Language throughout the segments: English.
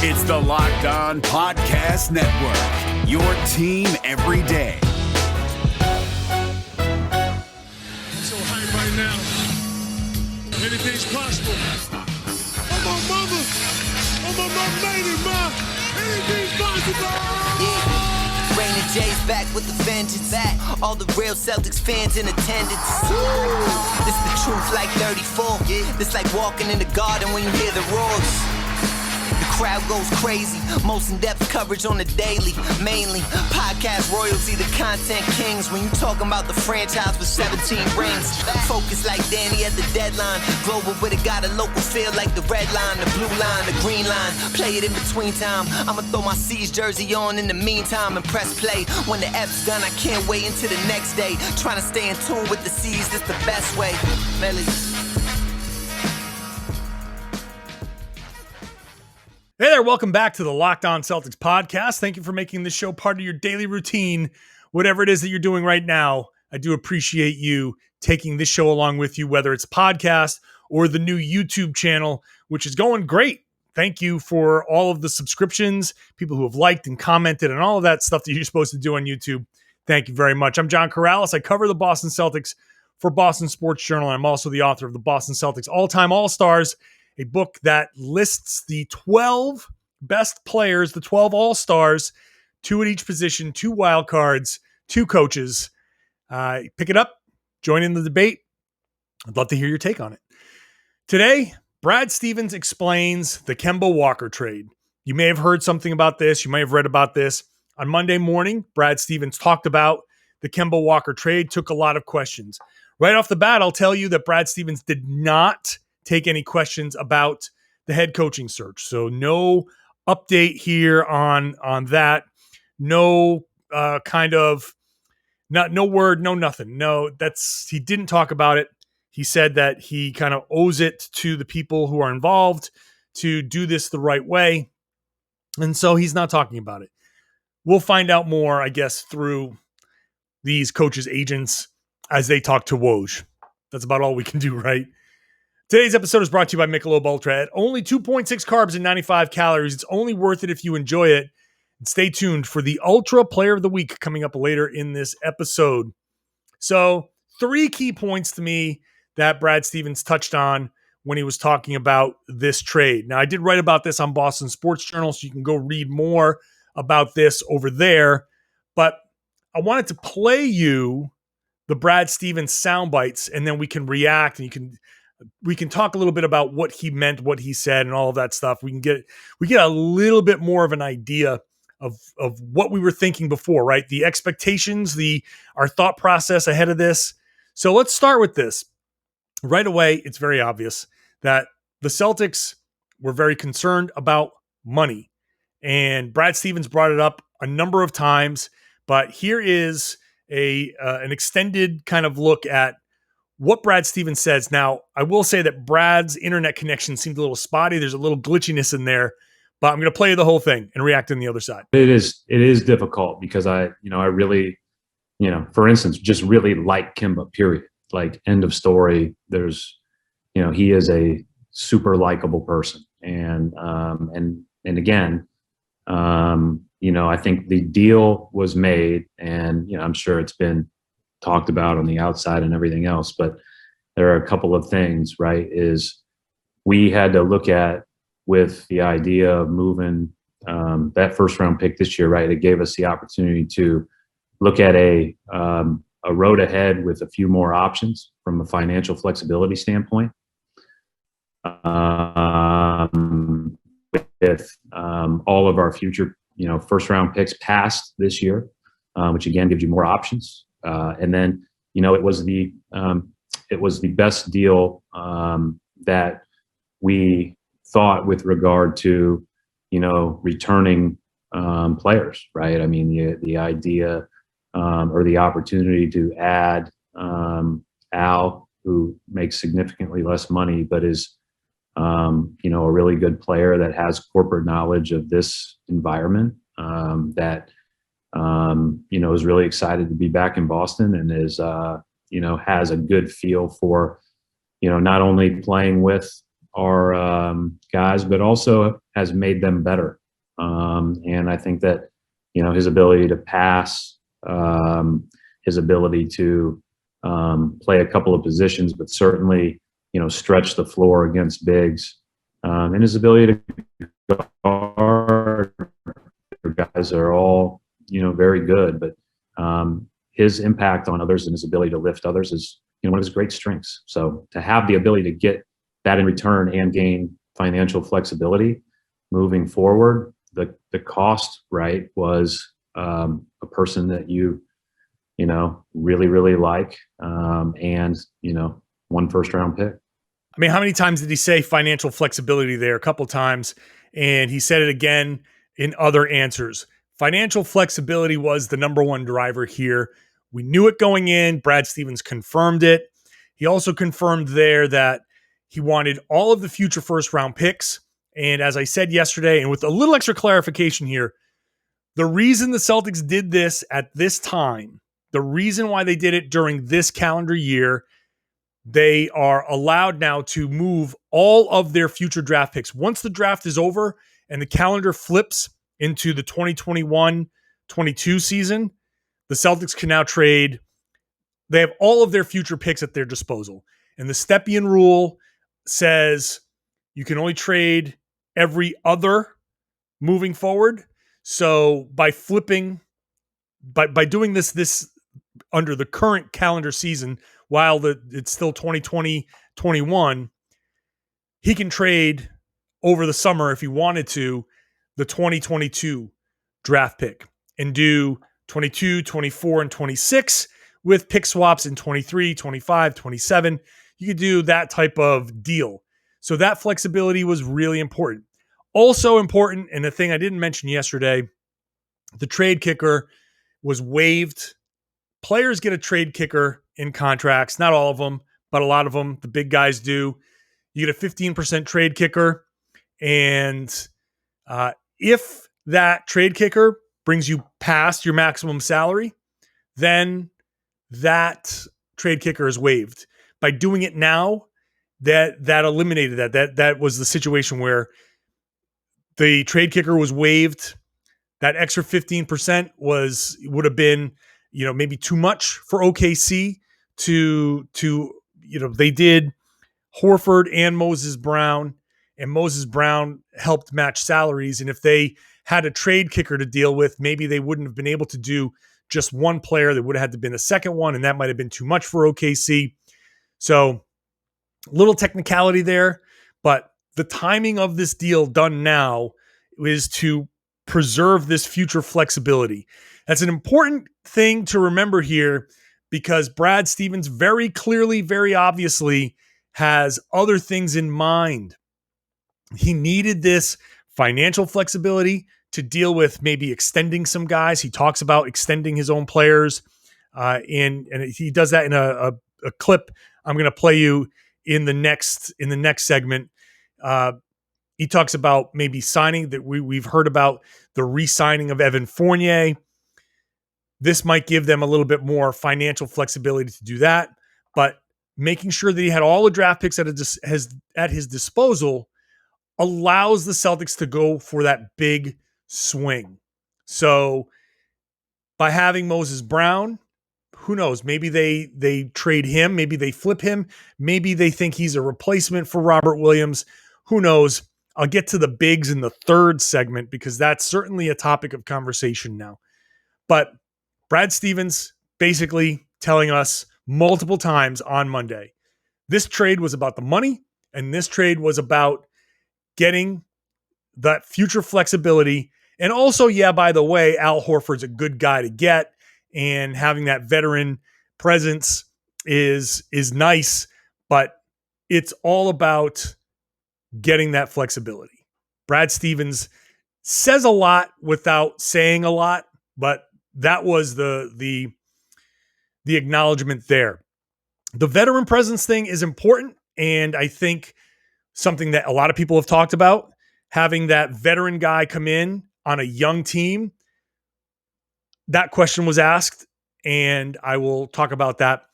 It's the Locked On Podcast Network, your team every day. So hype right now. Anything's possible. I'm my mama. I'm my lady, ma. Anything's possible. Yeah. Rainy J's back with the vengeance. Back. All the real Celtics fans in attendance. This the truth like 34. This like walking in the garden when you hear the roars. The crowd goes crazy. Most in-depth coverage on the daily. Mainly podcast royalty, the content kings. When you talking about the franchise with 17 rings. Focus like Danny at the deadline. Global, but it got a local feel like the red line, the blue line, the green line. Play it in between time. I'ma throw my C's jersey on in the meantime and press play. When the F's done, I can't wait until the next day. Trying to stay in tune with the C's, that's the best way. Melly. Hey there, welcome back to the Locked On Celtics podcast. Thank you for making this show part of your daily routine. Whatever it is that you're doing right now, I do appreciate you taking this show along with you, whether it's a podcast or the new YouTube channel, which is going great. Thank you for all of the subscriptions, people who have liked and commented and all of that stuff that you're supposed to do on YouTube. Thank you very much. I'm John Karalis. I cover the Boston Celtics for Boston Sports Journal. I'm also the author of the Boston Celtics All-Time All-Stars, a book that lists the 12 best players, the 12 all-stars, 2 at each position, 2 wild cards, 2 coaches. Pick it up, join in the debate. I'd love to hear your take on it. Today, Brad Stevens explains the Kemba Walker trade. You may have heard something about this. You may have read about this. On Monday morning, Brad Stevens talked about the Kemba Walker trade, took a lot of questions. Right off the bat, I'll tell you that Brad Stevens did not take any questions about the head coaching search. So no update here on that. No no word, no nothing. No, he didn't talk about it. He said that he kind of owes it to the people who are involved to do this the right way. And so he's not talking about it. We'll find out more, I guess, through these coaches' agents as they talk to Woj. That's about all we can do, right? Today's episode is brought to you by Michelob Ultra. At only 2.6 carbs and 95 calories, it's only worth it if you enjoy it. And stay tuned for the Ultra Player of the Week coming up later in this episode. So, 3 key points to me that Brad Stevens touched on when he was talking about this trade. Now, I did write about this on Boston Sports Journal, so you can go read more about this over there. But I wanted to play you the Brad Stevens soundbites, and then we can react, and we can talk a little bit about what he meant, what he said, and all of that stuff. We get a little bit more of an idea of what we were thinking before, right? The expectations, our thought process ahead of this. So let's start with this. Right away, it's very obvious that the Celtics were very concerned about money. And Brad Stevens brought it up a number of times, but here is an extended kind of look at what Brad Stevens says. Now, I will say that Brad's internet connection seemed a little spotty. There's a little glitchiness in there, but I'm going to play the whole thing and react on the other side. It is difficult because I really, for instance, just really like Kemba, period. Like, end of story. There's, he is a super likable person. And again, I think the deal was made, and, I'm sure it's been talked about on the outside and everything else, but there are a couple of things, right? Is we had to look at, with the idea of moving that first round pick this year, right? It gave us the opportunity to look at a road ahead with a few more options from a financial flexibility standpoint. With all of our future, first round picks past this year, which again gives you more options. And then, it was the best deal that we thought with regard to, returning players, right? I mean, the idea or the opportunity to add Al, who makes significantly less money, but is, a really good player that has corporate knowledge of this environment, that is really excited to be back in Boston and is, has a good feel for, not only playing with our guys has, but also has made them better. And I think that, his ability to pass, his ability to play a couple of positions, but certainly, stretch the floor against bigs, and his ability to guard guys are all, very good. But his impact on others and his ability to lift others is, one of his great strengths. So to have the ability to get that in return and gain financial flexibility moving forward, the cost, right, was a person that you really, really like, and, one first round pick. I mean, how many times did he say financial flexibility there? A couple times. And he said it again in other answers. Financial flexibility was the number one driver here. We knew it going in. Brad Stevens confirmed it. He also confirmed there that he wanted all of the future first round picks. And as I said yesterday, and with a little extra clarification here, the reason the Celtics did this at this time, the reason why they did it during this calendar year, they are allowed now to move all of their future draft picks. Once the draft is over and the calendar flips into the 2021-22 season, the Celtics can now trade. They have all of their future picks at their disposal. And the Stepien rule says you can only trade every other moving forward. So by flipping, by doing this under the current calendar season, while it's still 2020-21, he can trade over the summer if he wanted to the 2022 draft pick and do 22, 24, and 26 with pick swaps in 23, 25, 27. You could do that type of deal. So that flexibility was really important. Also important, and the thing I didn't mention yesterday, the trade kicker was waived. Players get a trade kicker in contracts. Not all of them, but a lot of them, the big guys do. You get a 15% trade kicker. And if that trade kicker brings you past your maximum salary, then that trade kicker is waived. By doing it now, that eliminated that. That was the situation where the trade kicker was waived. That extra 15% would have been, maybe too much for OKC to they did Horford and Moses Brown, and Moses Brown helped match salaries. And if they had a trade kicker to deal with, maybe they wouldn't have been able to do just one player. They would have had to been a second one, and that might have been too much for OKC. So little technicality there, but the timing of this deal done now is to preserve this future flexibility. That's an important thing to remember here, because Brad Stevens very clearly, very obviously has other things in mind. He needed this financial flexibility to deal with maybe extending some guys. He talks about extending his own players, and he does that in a clip I'm going to play you in the next segment. He talks about maybe signing that we've heard about the re-signing of Evan Fournier. This might give them a little bit more financial flexibility to do that, but making sure that he had all the draft picks at his disposal allows the Celtics to go for that big swing. So by having Moses Brown, who knows? Maybe they trade him. Maybe they flip him. Maybe they think he's a replacement for Robert Williams. Who knows? I'll get to the bigs in the third segment, because that's certainly a topic of conversation now. But Brad Stevens basically telling us multiple times on Monday, this trade was about the money, and this trade was about getting that future flexibility. And also, yeah, by the way, Al Horford's a good guy to get, and having that veteran presence is nice, but it's all about getting that flexibility. Brad Stevens says a lot without saying a lot, but that was the acknowledgement there. The veteran presence thing is important, and I think something that a lot of people have talked about, having that veteran guy come in on a young team. That question was asked, and I will talk about that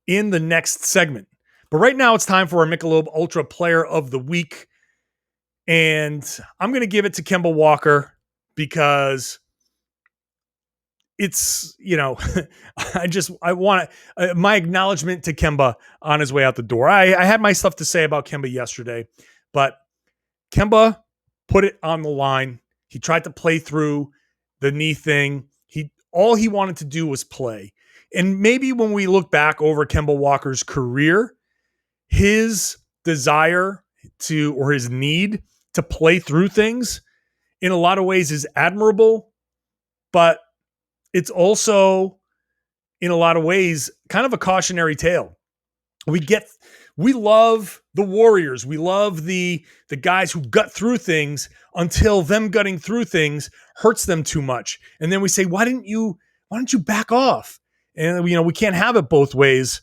in the next segment. But right now it's time for our Michelob Ultra Player of the Week. And I'm going to give it to Kemba Walker because it's, I want my acknowledgement to Kemba on his way out the door. I had my stuff to say about Kemba yesterday, but Kemba put it on the line. He tried to play through the knee thing. All he wanted to do was play. And maybe when we look back over Kemba Walker's career, his desire or his need to play through things in a lot of ways is admirable, but it's also in a lot of ways kind of a cautionary tale. We love the Warriors. We love the guys who gut through things until them gutting through things hurts them too much. And then we say, why don't you back off? And we can't have it both ways.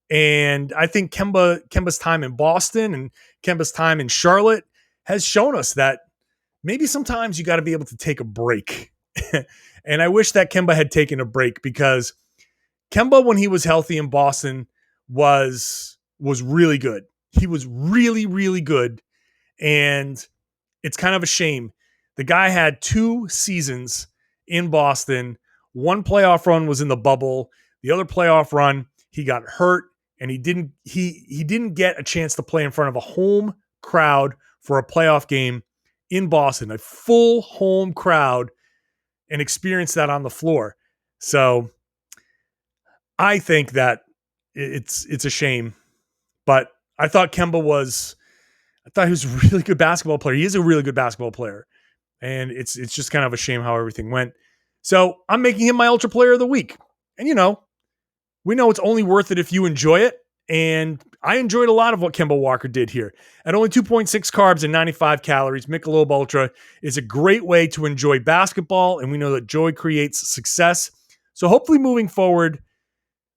And I think Kemba's time in Boston and Kemba's time in Charlotte has shown us that maybe sometimes you got to be able to take a break. And I wish that Kemba had taken a break, because Kemba, when he was healthy in Boston, was really good. He was really, really good. And it's kind of a shame. The guy had 2 seasons in Boston. One playoff run was in the bubble. The other playoff run, he got hurt, and he didn't get a chance to play in front of a home crowd for a playoff game in Boston, a full home crowd, and experience that on the floor. So I think that it's a shame, but I thought he was a really good basketball player. He is a really good basketball player, and it's just kind of a shame how everything went. So I'm making him my Ultra Player of the Week. And we know it's only worth it if you enjoy it. And I enjoyed a lot of what Kemba Walker did here. At only 2.6 carbs and 95 calories, Michelob Ultra is a great way to enjoy basketball, and we know that joy creates success. So hopefully moving forward,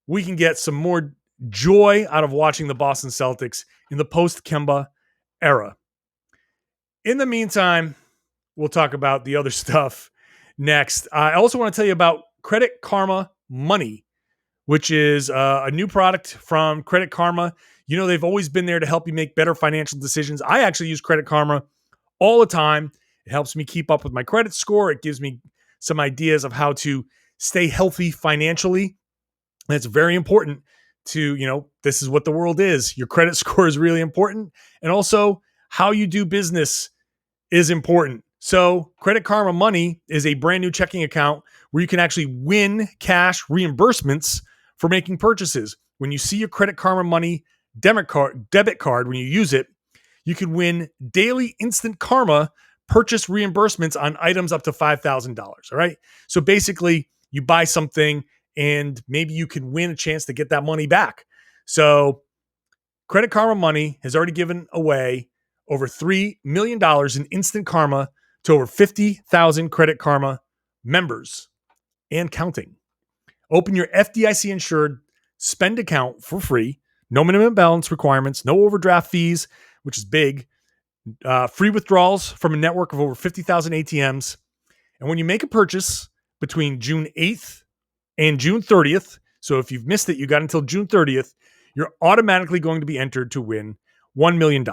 we can get some more joy out of watching the Boston Celtics in the post-Kemba era. In the meantime, we'll talk about the other stuff next. I also want to tell you about Credit Karma Money, which is a new product from Credit Karma. They've always been there to help you make better financial decisions. I actually use Credit Karma all the time. It helps me keep up with my credit score. It gives me some ideas of how to stay healthy financially. And it's very important to, this is what the world is. Your credit score is really important. And also how you do business is important. So Credit Karma Money is a brand new checking account where you can actually win cash reimbursements for making purchases. When you see your Credit Karma Money debit card, when you use it, you can win daily instant karma purchase reimbursements on items up to $5,000. All right. So basically you buy something and maybe you can win a chance to get that money back. So Credit Karma Money has already given away over $3 million in instant karma to over 50,000 Credit Karma members and counting. Open your FDIC-insured spend account for free. No minimum balance requirements, no overdraft fees, which is big. Free withdrawals from a network of over 50,000 ATMs. And when you make a purchase between June 8th and June 30th, so if you've missed it, you got until June 30th, you're automatically going to be entered to win $1 million.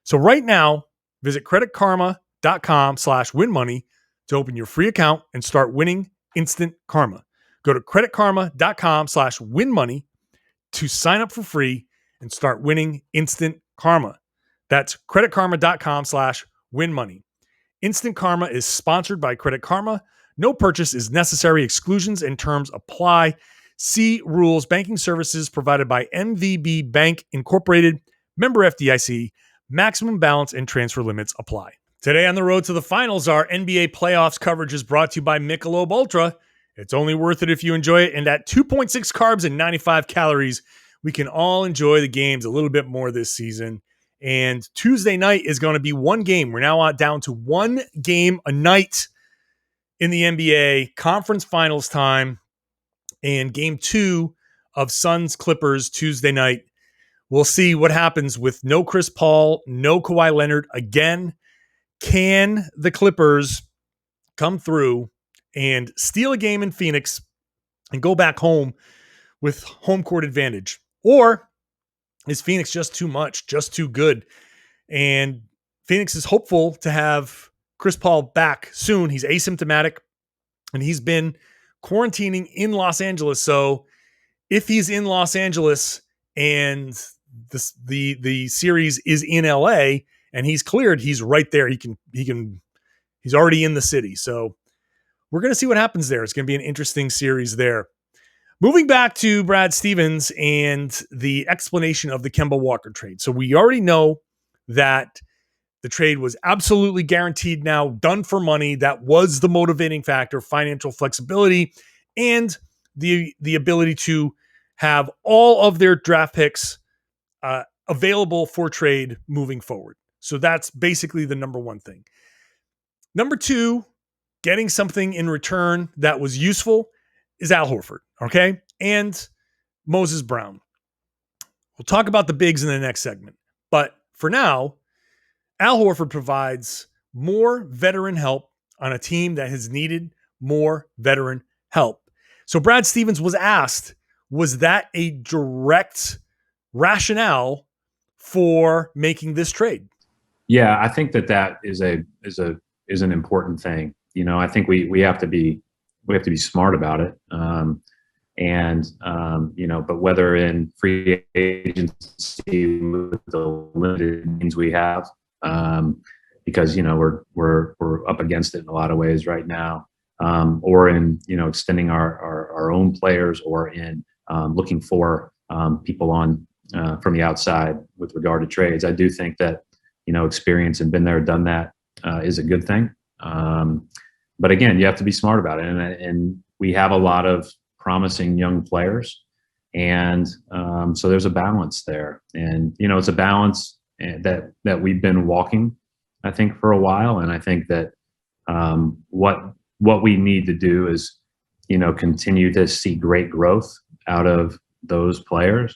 So right now, visit creditkarma.com/winmoney to open your free account and start winning instant karma. Go to creditkarma.com/winmoney to sign up for free and start winning instant karma. That's creditkarma.com/winmoney. Instant Karma is sponsored by Credit Karma. No purchase is necessary. Exclusions and terms apply. See rules. Banking services provided by MVB Bank Incorporated. Member FDIC. Maximum balance and transfer limits apply. Today on the road to the finals, our NBA playoffs coverage is brought to you by Michelob Ultra. It's only worth it if you enjoy it. And at 2.6 carbs and 95 calories, we can all enjoy the games a little bit more this season. And Tuesday night is going to be one game. We're now down to one game a night in the NBA conference finals time. And game 2 of Suns Clippers Tuesday night. We'll see what happens with no Chris Paul, no Kawhi Leonard again. Can the Clippers come through and steal a game in Phoenix and go back home with home court advantage? Or is Phoenix just too much, just too good? And Phoenix is hopeful to have Chris Paul back soon. He's asymptomatic and he's been quarantining in Los Angeles. So if he's in Los Angeles and the series is in LA and he's cleared, he's right there. He's already in the city. So we're going to see what happens there. It's going to be an interesting series there. Moving back to Brad Stevens and the explanation of the Kemba Walker trade. So we already know that the trade was absolutely guaranteed now, done for money. That was the motivating factor, financial flexibility, and the ability to have all of their draft picks available for trade moving forward. So that's basically the number one thing. Number two, getting something in return that was useful is Al Horford, okay? And Moses Brown. We'll talk about the bigs in the next segment. But for now, Al Horford provides more veteran help on a team that has needed more veteran help. So Brad Stevens was asked, was that a direct rationale for making this trade? Yeah, I think that is an important thing. You know, I think we have to be smart about it. You know, but whether in free agency with the limited means we have, because, you know, we're up against it in a lot of ways right now, or in, you know, extending our own players, or in looking for people on from the outside with regard to trades. I do think that, you know, experience and been there, done that is a good thing. But again, you have to be smart about it. And we have a lot of promising young players. And so there's a balance there. And, you know, it's a balance that we've been walking, I think, for a while. And I think that what we need to do is, you know, continue to see great growth out of those players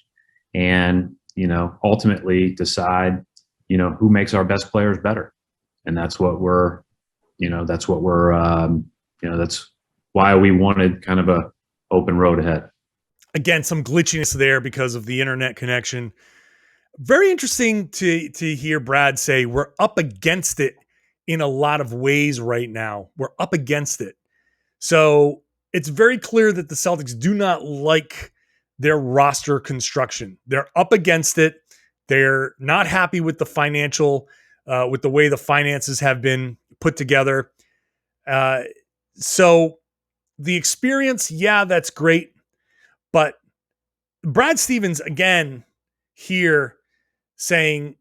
and, you know, ultimately decide, you know, who makes our best players better. And that's why we wanted kind of a open road ahead. Again, some glitchiness there because of the internet connection. Very interesting to hear Brad say we're up against it in a lot of ways right now. We're up against it. So it's very clear that the Celtics do not like their roster construction. They're up against it. They're not happy with the financial, with the way the finances have been put together. So the experience, yeah, that's great. But Brad Stevens, again, here saying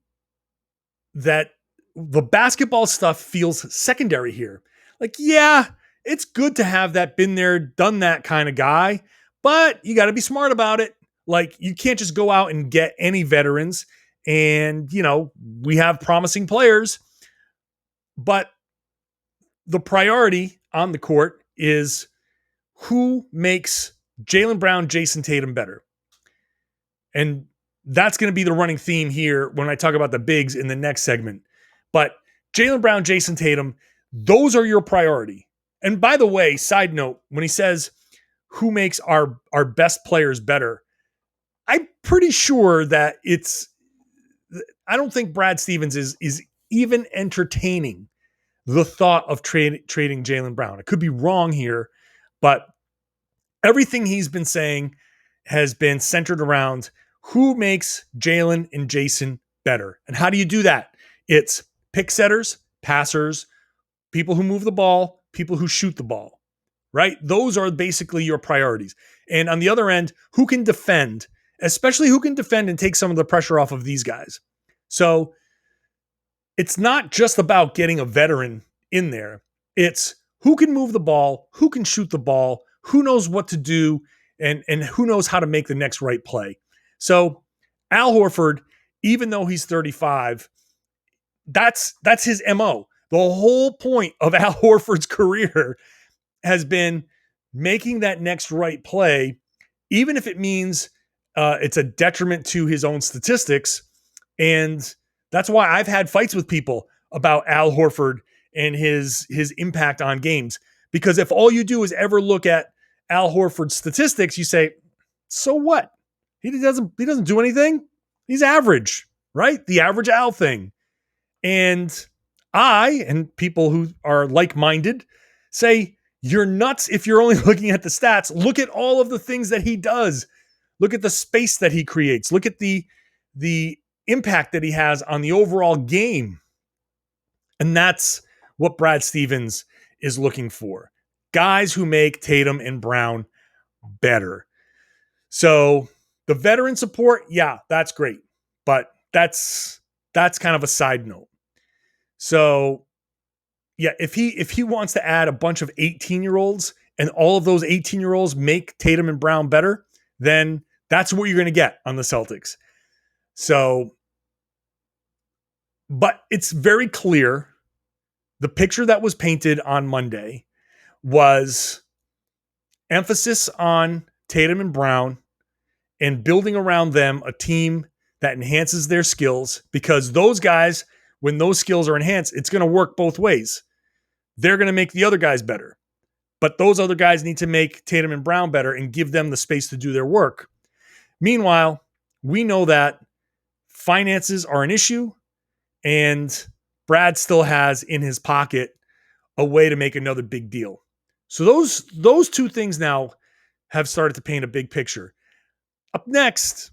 that the basketball stuff feels secondary here. Like, yeah, it's good to have that been there, done that kind of guy, but you got to be smart about it. Like, you can't just go out and get any veterans. And, you know, we have promising players, but the priority on the court is who makes Jaylen Brown, Jason Tatum better. And that's going to be the running theme here when I talk about the bigs in the next segment. But Jaylen Brown, Jason Tatum, those are your priority. And by the way, side note, when he says who makes our best players better, I'm pretty sure that I don't think Brad Stevens is even entertaining the thought of trading Jaylen Brown. It could be wrong here, but everything he's been saying has been centered around who makes Jaylen and Jason better. And how do you do that? It's pick setters, passers, people who move the ball, people who shoot the ball, right? Those are basically your priorities. And on the other end, who can defend, especially who can defend and take some of the pressure off of these guys. So it's not just about getting a veteran in there. It's who can move the ball, who can shoot the ball, who knows what to do, and who knows how to make the next right play. So Al Horford, even though he's 35, that's his MO. The whole point of Al Horford's career has been making that next right play, even if it means it's a detriment to his own statistics. And that's why I've had fights with people about Al Horford and his impact on games. Because if all you do is ever look at Al Horford's statistics, you say, so what? He doesn't do anything. He's average, right? The average Al thing. And I, and people who are like-minded, say you're nuts if you're only looking at the stats. Look at all of the things that he does. Look at the space that he creates. Look at the impact that he has on the overall game. And that's what Brad Stevens is looking for. Guys who make Tatum and Brown better. So the veteran support, yeah, that's great. But that's kind of a side note. So yeah, if he wants to add a bunch of 18-year-olds and all of those 18-year-olds make Tatum and Brown better, then that's what you're going to get on the Celtics. So, but it's very clear the picture that was painted on Monday was emphasis on Tatum and Brown and building around them a team that enhances their skills, because those guys, when those skills are enhanced, it's going to work both ways. They're going to make the other guys better, but those other guys need to make Tatum and Brown better and give them the space to do their work. Meanwhile, we know that finances are an issue, and Brad still has in his pocket a way to make another big deal. So those two things now have started to paint a big picture. Up next,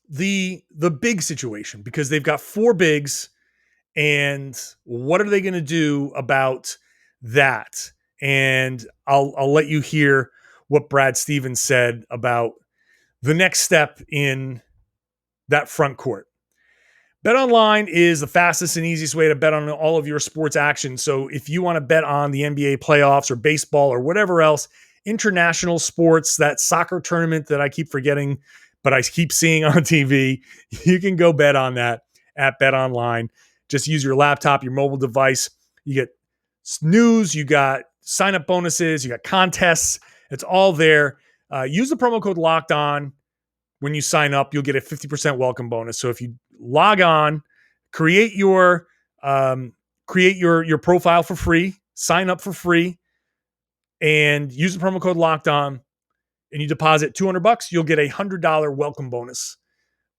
the big situation, because they've got 4 bigs, and what are they going to do about that? And I'll let you hear what Brad Stevens said about the next step in that front court. BetOnline is the fastest and easiest way to bet on all of your sports action. So if you want to bet on the NBA playoffs or baseball or whatever else, international sports, that soccer tournament that I keep forgetting, but I keep seeing on TV, you can go bet on that at BetOnline. Just use your laptop, your mobile device. You get news, you got sign-up bonuses, you got contests. It's all there. Use the promo code Locked On. When you sign up, you'll get a 50% welcome bonus. So if you log on, create your profile for free, sign up for free, and use the promo code Locked On, and you deposit $200, you'll get a $100 welcome bonus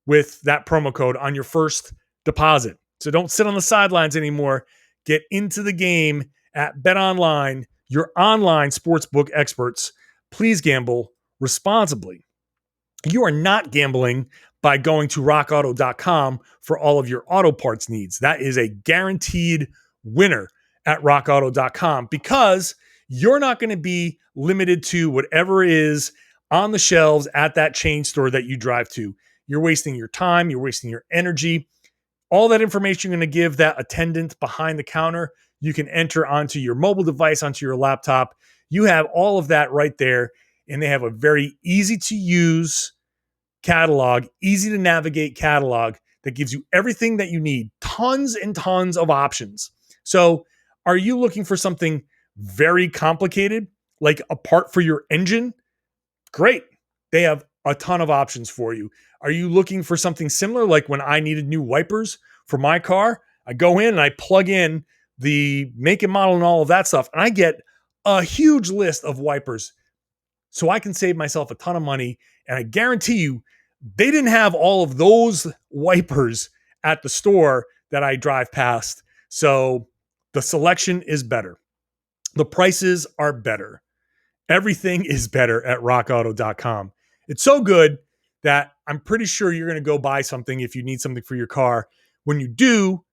with that promo code on your first deposit. So don't sit on the sidelines anymore. Get into the game at BetOnline, your online sportsbook experts. Please gamble responsibly. You are not gambling by going to rockauto.com for all of your auto parts needs. That is a guaranteed winner at rockauto.com, because you're not going to be limited to whatever is on the shelves at that chain store that you drive to. You're wasting your time. You're wasting your energy. All that information you're going to give that attendant behind the counter, you can enter onto your mobile device, onto your laptop. You have all of that right there. And they have a very easy to use catalog, easy to navigate catalog that gives you everything that you need. Tons and tons of options. So are you looking for something very complicated, like a part for your engine? Great. They have a ton of options for you. Are you looking for something similar, like when I needed new wipers for my car? I go in and I plug in the make and model and all of that stuff, and I get a huge list of wipers. So I can save myself a ton of money. And I guarantee you, they didn't have all of those wipers at the store that I drive past. So the selection is better. The prices are better. Everything is better at rockauto.com. It's so good that I'm pretty sure you're going to go buy something if you need something for your car. When you do,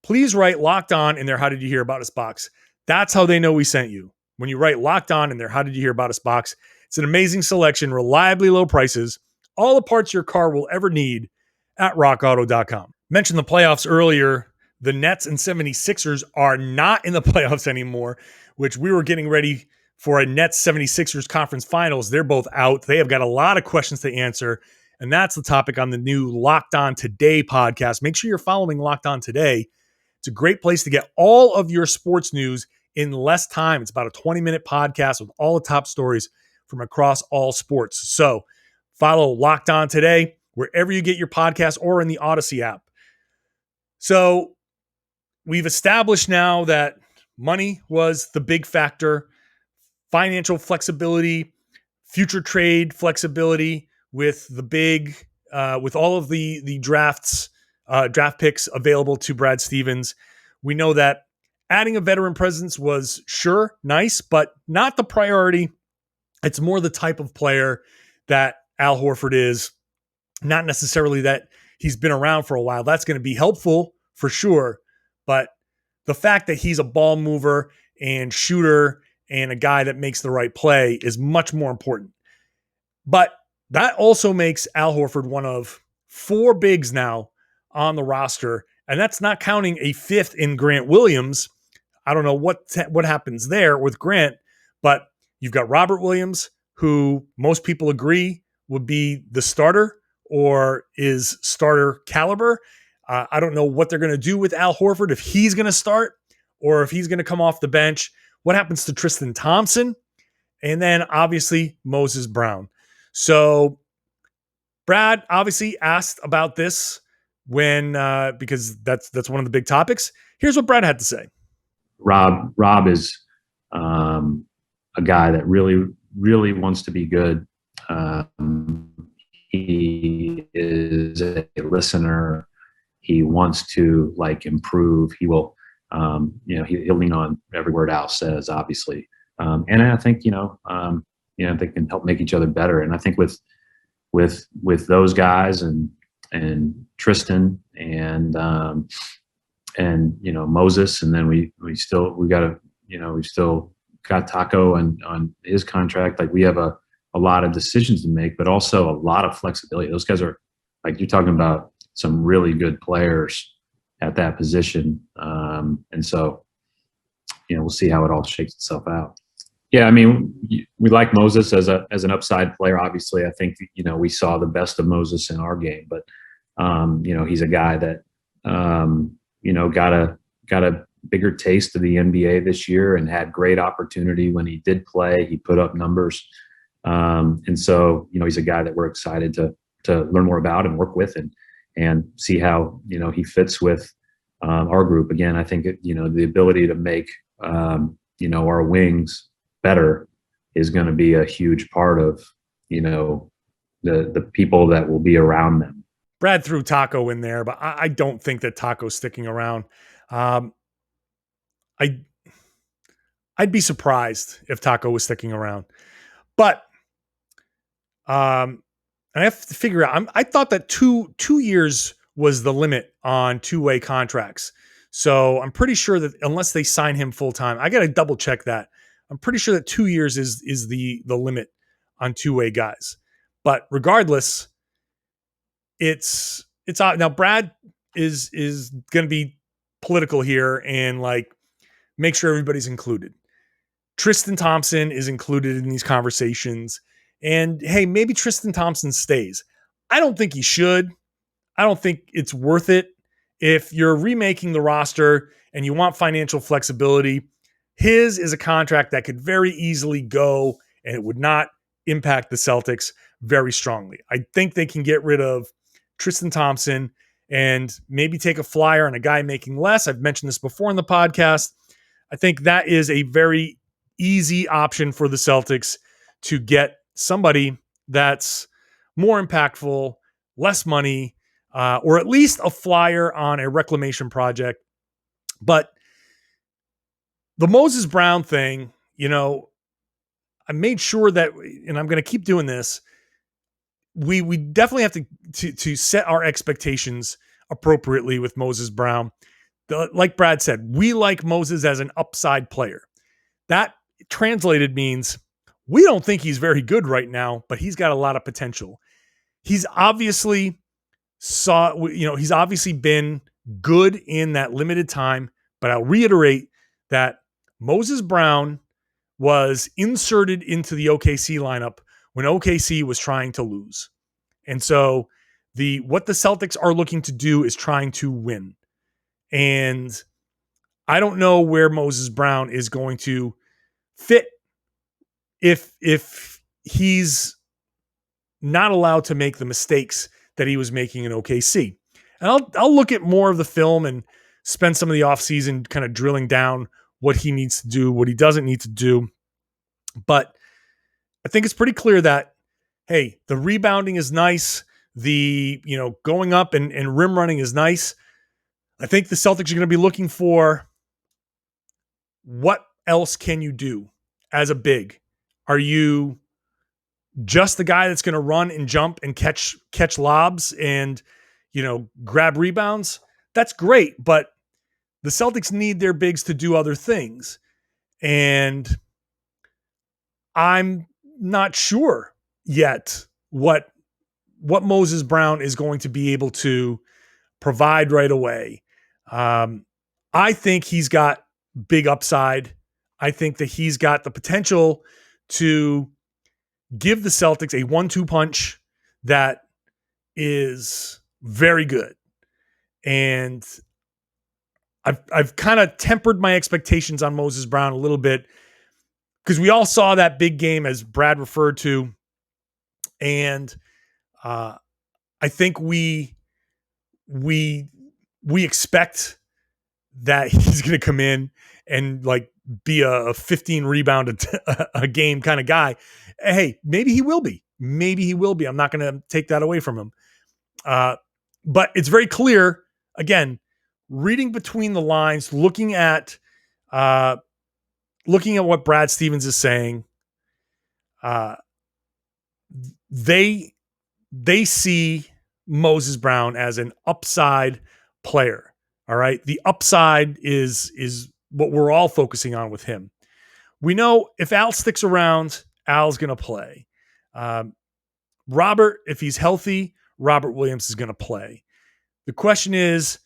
please write Locked On in their How Did You Hear About Us box. That's how they know we sent you. When you write Locked On in their How Did You Hear About Us box, it's an amazing selection, reliably low prices, all the parts your car will ever need at rockauto.com. Mentioned the playoffs earlier. The Nets and 76ers are not in the playoffs anymore, which we were getting ready for a Nets 76ers conference finals. They're both out. They have got a lot of questions to answer, and that's the topic on the new Locked On Today podcast. Make sure you're following Locked On Today. It's a great place to get all of your sports news in less time. It's about a 20-minute podcast with all the top stories from across all sports. So follow Locked On Today wherever you get your podcast or in the Odyssey app. So we've established now that money was the big factor, financial flexibility, future trade flexibility with the big, with all of the drafts draft picks available to Brad Stevens. We know that adding a veteran presence was sure nice, but not the priority. It's more the type of player that Al Horford is, not necessarily that he's been around for a while. That's going to be helpful for sure, but the fact that he's a ball mover and shooter and a guy that makes the right play is much more important. But that also makes Al Horford one of 4 bigs now on the roster, and that's not counting a 5th in Grant Williams. I don't know what happens there with Grant, but you've got Robert Williams, who most people agree would be the starter or is starter caliber. I don't know what they're going to do with Al Horford, if he's going to start or if he's going to come off the bench. What happens to Tristan Thompson? And then obviously Moses Brown. So Brad obviously asked about this because that's one of the big topics. Here's what Brad had to say. Rob is a guy that really, really wants to be good. He is a listener. He wants to improve. He will, he'll lean on every word Al says, obviously. And I think, they can help make each other better. And I think with those guys and Tristan and Moses, and then we still got Taco on his contract. We have a lot of decisions to make, but also a lot of flexibility. Those guys are, you're talking about some really good players at that position. And so, we'll see how it all shakes itself out. Yeah, I mean, we like Moses as an upside player. Obviously, I think we saw the best of Moses in our game, but he's a guy that got a bigger taste of the NBA this year and had great opportunity when he did play. He put up numbers, and so he's a guy that we're excited to learn more about and work with and see how he fits with our group. Again, I think the ability to make our wings better is going to be a huge part of the people that will be around them. Brad threw Taco in there, but I don't think that Taco's sticking around. I'd be surprised if Taco was sticking around, but I have to figure out. I thought that two years was the limit on 2-way contracts. So I'm pretty sure that unless they sign him full time, I got to double check that. I'm pretty sure that 2 years is the limit on 2-way guys. But regardless, it's odd. Now Brad is going to be political here and make sure everybody's included. Tristan Thompson is included in these conversations, and hey, maybe Tristan Thompson stays. I don't think he should. I don't think it's worth it. If you're remaking the roster and you want financial flexibility, his is a contract that could very easily go and it would not impact the Celtics very strongly. I think they can get rid of Tristan Thompson and maybe take a flyer on a guy making less. I've mentioned this before in the podcast. I think that is a very easy option for the Celtics to get somebody that's more impactful, less money, or at least a flyer on a reclamation project. But the Moses Brown thing, I made sure that, and I'm going to keep doing this, we definitely have to set our expectations appropriately with Moses Brown. Like Brad said, we like Moses as an upside player. That translated means we don't think he's very good right now, but he's got a lot of potential. He's obviously he's obviously been good in that limited time, but I'll reiterate that Moses Brown was inserted into the OKC lineup when OKC was trying to lose. And so what the Celtics are looking to do is trying to win. And I don't know where Moses Brown is going to fit if he's not allowed to make the mistakes that he was making in OKC. And I'll look at more of the film and spend some of the offseason kind of drilling down what he needs to do, what he doesn't need to do. But I think it's pretty clear that, hey, the rebounding is nice. The, going up and rim running is nice. I think the Celtics are going to be looking for what else can you do as a big? Are you just the guy that's going to run and jump and catch lobs and, grab rebounds? That's great, but the Celtics need their bigs to do other things. And I'm not sure yet what Moses Brown is going to be able to provide right away. I think he's got big upside. I think that he's got the potential to give the Celtics a 1-2 punch that is very good. And I've kind of tempered my expectations on Moses Brown a little bit because we all saw that big game, as Brad referred to. And I think we expect that he's going to come in and like be a 15 rebound a game kind of guy. Hey, maybe he will be. I'm not going to take that away from him. But it's very clear, again, reading between the lines, looking at what Brad Stevens is saying. They see Moses Brown as an upside player. All right. The upside is what we're all focusing on with him. We know if Al sticks around, Al's going to play. Robert, if he's healthy, Robert Williams is going to play. The question is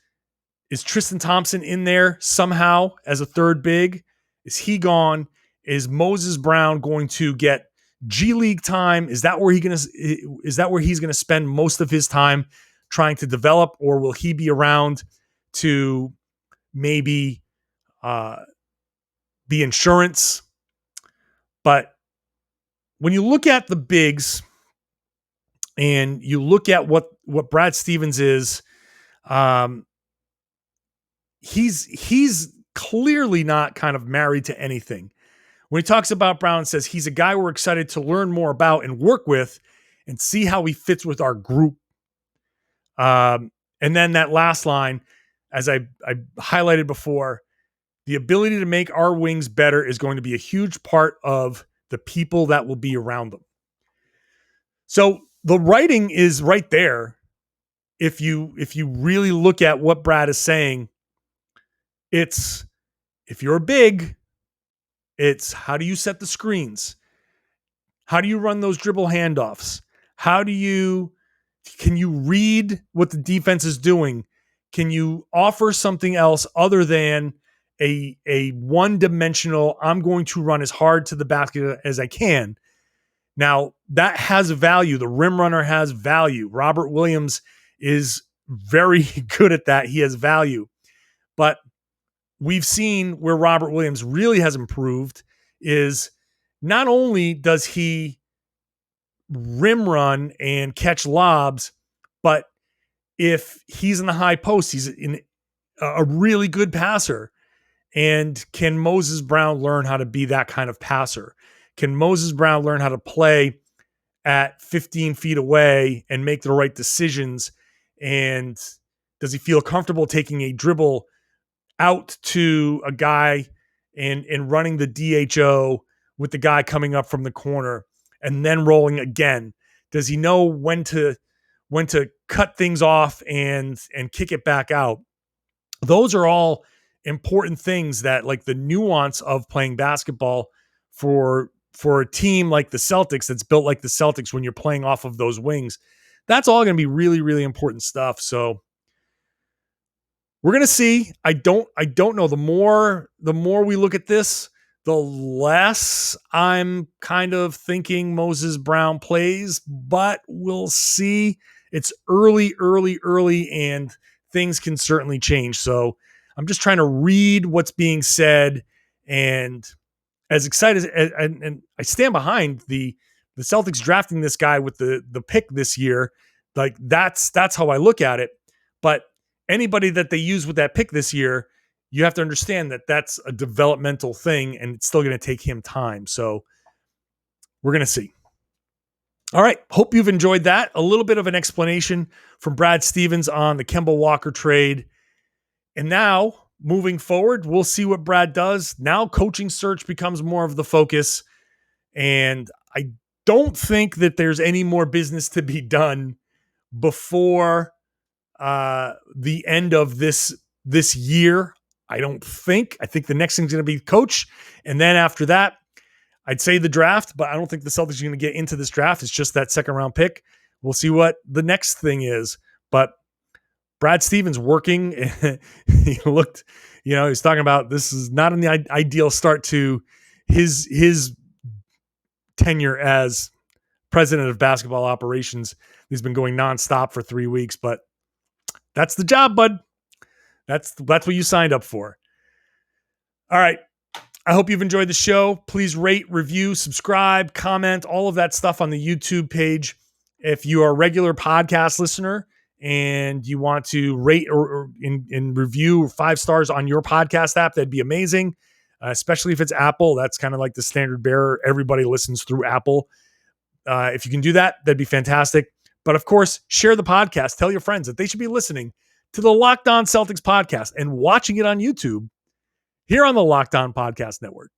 Tristan Thompson in there somehow as a third big? Is he gone? Is Moses Brown going to get G League time? Is that where he's going to spend most of his time trying to develop, or will he be around to maybe be insurance? But when you look at the bigs and you look at what Brad Stevens is, he's clearly not kind of married to anything. When he talks about Brown, says he's a guy we're excited to learn more about and work with and see how he fits with our group. And then that last line, as I highlighted before, the ability to make our wings better is going to be a huge part of the people that will be around them. So the writing is right there. If you really look at what Brad is saying, it's if you're a big, it's how do you set the screens? How do you run those dribble handoffs? Can you read what the defense is doing? Can you offer something else other than a one-dimensional, I'm going to run as hard to the basket as I can? Now, that has a value. The rim runner has value. Robert Williams is very good at that. He has value. But we've seen where Robert Williams really has improved is not only does he rim run and catch lobs, but if he's in the high post, he's a really good passer. And can Moses Brown learn how to be that kind of passer? Can Moses Brown learn how to play at 15 feet away and make the right decisions? And does he feel comfortable taking a dribble out to a guy and running the DHO with the guy coming up from the corner and then rolling again? Does he know when to cut things off and kick it back out? Those are all important things that, like, the nuance of playing basketball for a team like the Celtics that's built like the Celtics when you're playing off of those wings. That's all going to be really, really important stuff. So we're going to see. I don't know. The more we look at this, the less I'm kind of thinking Moses Brown plays, but we'll see. It's early, and things can certainly change. So I'm just trying to read what's being said, and as excited and I stand behind the Celtics drafting this guy with the pick this year. Like that's how I look at it. But anybody that they use with that pick this year, you have to understand that that's a developmental thing and it's still going to take him time. So we're going to see. All right. Hope you've enjoyed that. A little bit of an explanation from Brad Stevens on the Kemba Walker trade. And now, moving forward, we'll see what Brad does. Now, coaching search becomes more of the focus. And I don't think that there's any more business to be done before the end of this year. I don't think. I think the next thing's going to be coach. And then after that, I'd say the draft, but I don't think the Celtics are going to get into this draft. It's just that second round pick. We'll see what the next thing is. But Brad Stevens working. He looked, he's talking about this is not an ideal start to his tenure as president of basketball operations. He's been going nonstop for 3 weeks, but that's the job, bud. That's what you signed up for. All right. I hope you've enjoyed the show. Please rate, review, subscribe, comment, all of that stuff on the YouTube page. If you are a regular podcast listener and you want to rate or review 5 stars on your podcast app, that'd be amazing, especially if it's Apple. That's kind of like the standard bearer. Everybody listens through Apple. If you can do that, that'd be fantastic. But of course, share the podcast. Tell your friends that they should be listening to the Locked On Celtics podcast and watching it on YouTube here on the Locked On Podcast Network.